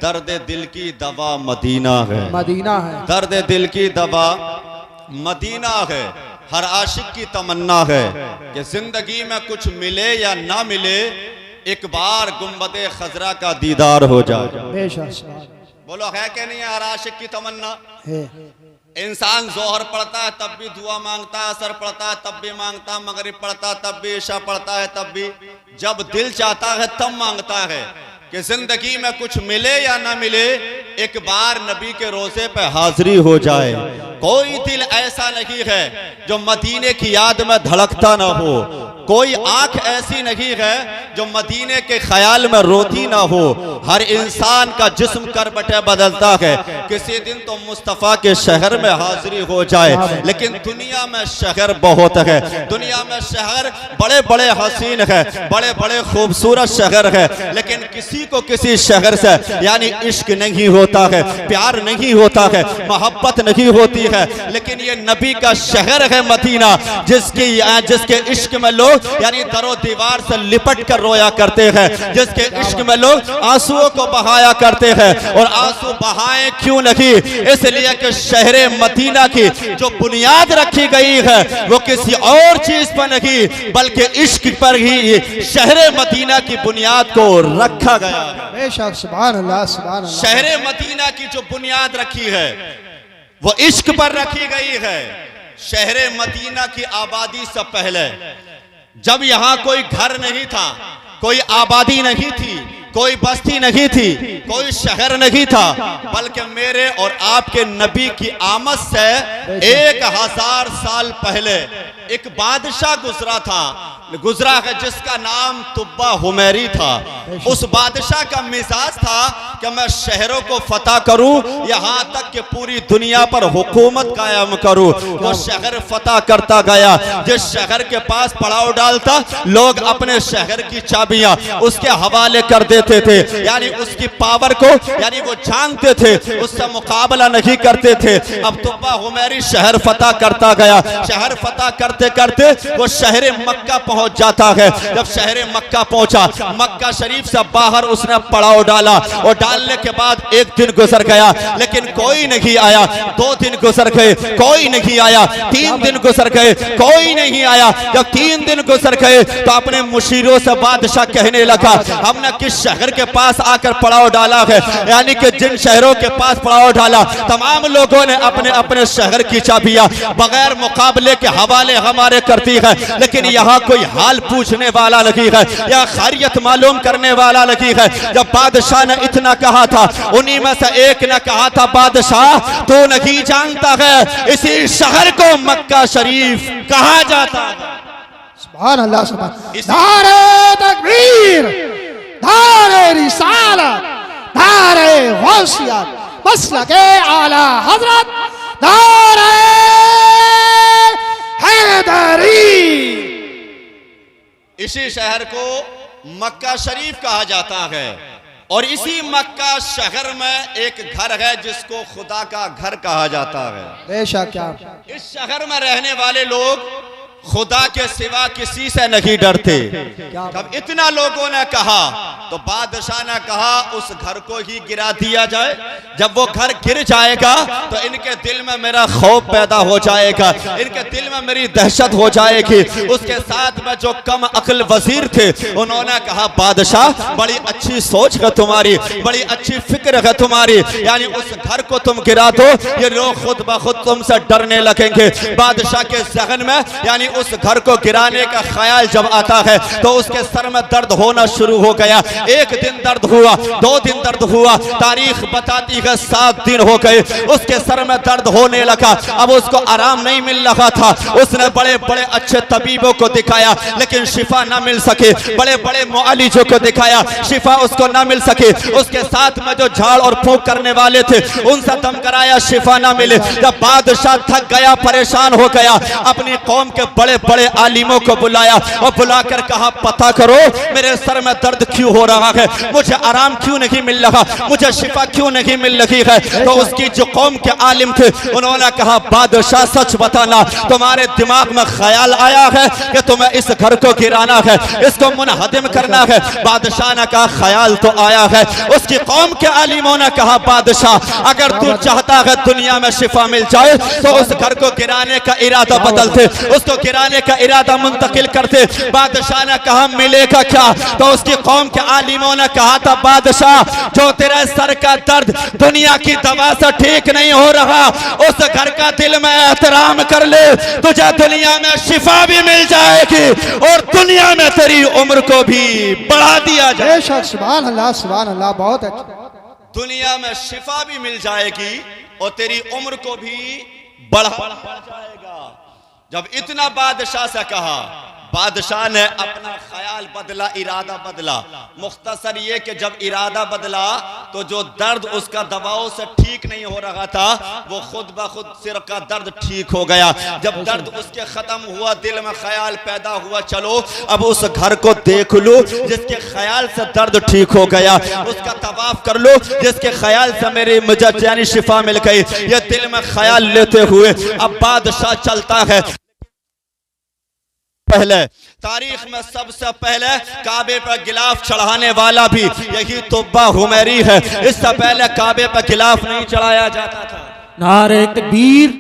दर्द दिल की दवा मदीना है, मदीना है। दर्द दिल की दवा मदीना है। हर आशिक की तमन्ना है कि जिंदगी में कुछ मिले या ना मिले, एक बार गुंबदे खजरा का दीदार हो जाए। बेशक बोलो है कि नहीं है हर आशिक की तमन्ना? है। इंसान जोहर पढ़ता है तब भी दुआ मांगता है, असर पढ़ता है तब भी मांगता है, मगरिब पढ़ता है तब भी, इशा पढ़ता है तब भी। जब दिल चाहता है तब मांगता है कि जिंदगी में कुछ मिले या ना मिले, एक बार नबी के रोजे पे हाजिरी हो जाए। कोई दिल ऐसा नहीं है जो मदीने की याद में धड़कता ना हो, कोई आंख ऐसी नहीं है जो मदीने के ख्याल में रोती ना हो। हर इंसान का जिस्म करबटे बदलता है, किसी दिन तो मुस्तफ़ा के शहर में हाजिरी हो जाए। लेकिन दुनिया में शहर बहुत है, दुनिया में शहर बड़े बड़े हसीन है, बड़े बड़े खूबसूरत शहर है, लेकिन किसी को किसी शहर से यानी इश्क नहीं होता है, प्यार नहीं होता है, मोहब्बत नहीं होती है। लेकिन ये नबी का शहर है मदीना, जिसके इश्क में लोग यानी दरो दीवार से लिपट कर रोया करते हैं, जिसके इश्क में लोग आंसुओं को बहाया करते हैं। और आंसू बहाएं क्यों नहीं? इसलिए कि शहर मदीना की जो बुनियाद रखी गई है वो किसी और चीज पर नहीं बल्कि इश्क पर ही शहर मदीना की बुनियाद को रखा गया है। बेशक सुभान अल्लाह, सुभान अल्लाह। शहर मदीना की जो बुनियाद रखी है वो इश्क पर रखी गई है। शहर मदीना की आबादी से पहले जब यहां कोई घर नहीं था, कोई आबादी नहीं थी, कोई बस्ती नहीं थी, कोई शहर नहीं था, बल्कि मेरे और आपके नबी की आमद से 1000 साल पहले एक बादशाह गुजरा है जिसका नाम तुब्बा हुमैरी था। उस बादशाह का मिजाज था कि मैं शहरों को फतह करूं, यहां तक कि पूरी दुनिया पर हुकूमत कायम करूं। वो शहर फतह करता गया, जिस शहर के पास पड़ाव डालता लोग अपने शहर की चाबियां उसके हवाले कर देते थे, यानी उसकी पावर को यानी वो जानते थे, उससे मुकाबला नहीं करते थे। अब तुब्बा हुमैरी शहर फतह करता गया, शहर फतह करते करते वो शहर मक्का पहुंच जाता है। जब शहर मक्का पहुंचा, मक्का शरीफ से बाहर उसने पड़ाव डाला और डालने के बाद एक दिन गुजर गया लेकिन कोई नहीं आया, 2 दिन गुजर गए कोई नहीं आया, 3 दिन गुजर गए कोई नहीं आया। जब 3 दिन गुजर गए तो अपने मुशीरों से बादशाह कहने लगा, हमने किस शहर के पास आकर पड़ाव डाला है, यानी कि जिन शहरों के पास पड़ाव डाला तमाम लोगों ने अपने अपने शहर की चाबियां बगैर मुकाबले के हवाले हमारे करती है, लेकिन यहाँ कोई हाल पूछने वाला नहीं है या खैरियत मालूम करने वाला नहीं है। जब बादशाह ने इतना कहा था, उन्हीं में से एक ने कहा था, बादशाह तू नहीं जानता है इसी शहर को मक्का शरीफ कहा जाता है। सुभान अल्लाह, सुभान। नारे तकबीर, नारे रिसालत, नारे गौसियत, मसलके आला हजरत, नारे हैदरी। इसी शहर को मक्का शरीफ कहा जाता है और इसी मक्का शहर में एक घर है जिसको खुदा का घर कहा जाता है। बेशक क्या इस शहर में रहने वाले लोग खुदा के सिवा किसी से नहीं डरते। जब इतना लोगों ने कहा तो बादशाह ने कहा उस घर को ही गिरा दिया जाए। जब वो घर गिर जाएगा तो इनके दिल में मेरा खौफ पैदा हो जाएगा, इनके दिल में मेरी दहशत हो जाएगी। उसके साथ में जो कम अक्ल वजीर थे उन्होंने कहा, बादशाह बड़ी अच्छी सोच है तुम्हारी, बड़ी अच्छी फिक्र है तुम्हारी, यानी उस घर को तुम गिरा दो, ये लोग खुद ब खुद तुमसे डरने लगेंगे। बादशाह के जहन में यानी उस घर को गिराने का ख्याल जब आता है तो उसके सर में दर्द होना शुरू हो गया। 1 दिन दर्द हुआ, 2 दिन दर्द हुआ, तारीख बताती है 7 दिन हो गए, उसके सर में दर्द होने लगा। अब उसको आराम नहीं मिल रहा था, उसने बड़े बड़े अच्छे तबीबों को दिखाया लेकिन शिफा ना मिल सके, बड़े बड़े मुआलिजों को दिखाया, शिफा उसको ना मिल सके। उसके साथ में जो झाड़ और फूंक करने वाले थे उनसे दम कराया, शिफा ना मिले। जब बादशाह थक गया, परेशान हो गया, अपनी कौम के बड़े बड़े आलिमों को बुलाया और बुलाकर कहा पता करो मेरे सर में दर्द क्यों हो रहा है, मुझे आराम क्यों नहीं मिल रहा, मुझे शिफा क्यों नहीं मिल रही है। तो उसकी जो कौम के आलिम थे उन्होंने कहा बादशाह सच बताना, तुम्हारे दिमाग में ख्याल आया है कि तुम्हें इस घर को गिराना है, इसको मुनहदिम करना है। बादशाह ने कहा ख्याल तो आया है। उसकी कौम के आलिमों ने कहा बादशाह अगर तू चाहता है दुनिया में शिफा मिल जाए तो उस घर को गिराने का इरादा बदलते, उसको गिराने का इरादा मुंतकिल करते। बादशाह ने कहा मिलेगा क्या? तो उसकी कौम के आलिमों ने कहा था बादशाह जो तेरा सर का दर्द दुनिया की दवा से ठीक नहीं हो रहा, उस घर का दिल में एहतराम कर ले, तुझे दुनिया में शिफा भी मिल जाएगी और दुनिया में तेरी उम्र को भी बढ़ा दिया जाए। बेशक सुभान अल्लाह, बहुत अच्छा। दुनिया में शिफा भी मिल जाएगी और तेरी उम्र को भी बढ़ जाएगा। जब इतना बादशाह से कहा, बादशाह ने अपना ख्याल बदला, इरादा बदला। मुख्तसर ये कि जब इरादा बदला तो जो दर्द उसका दवाओं से ठीक नहीं हो रहा था वो खुद ब खुद सिर का दर्द ठीक हो गया। जब दर्द उसके खत्म हुआ, दिल में ख्याल पैदा हुआ चलो अब उस घर को देख लो जिसके ख्याल से दर्द ठीक हो गया, उसका तवाफ कर लो जिसके ख्याल से मेरी मुझे यानी शिफा मिल गई। ये दिल में ख्याल लेते हुए अब बादशाह चलता है। पहले तारीख में सबसे पहले काबे पर गिलाफ चढ़ाने वाला भी यही तुब्बा हुमैरी है। इससे पहले काबे पर गिलाफ नहीं चढ़ाया जाता था। नारे तकबीर।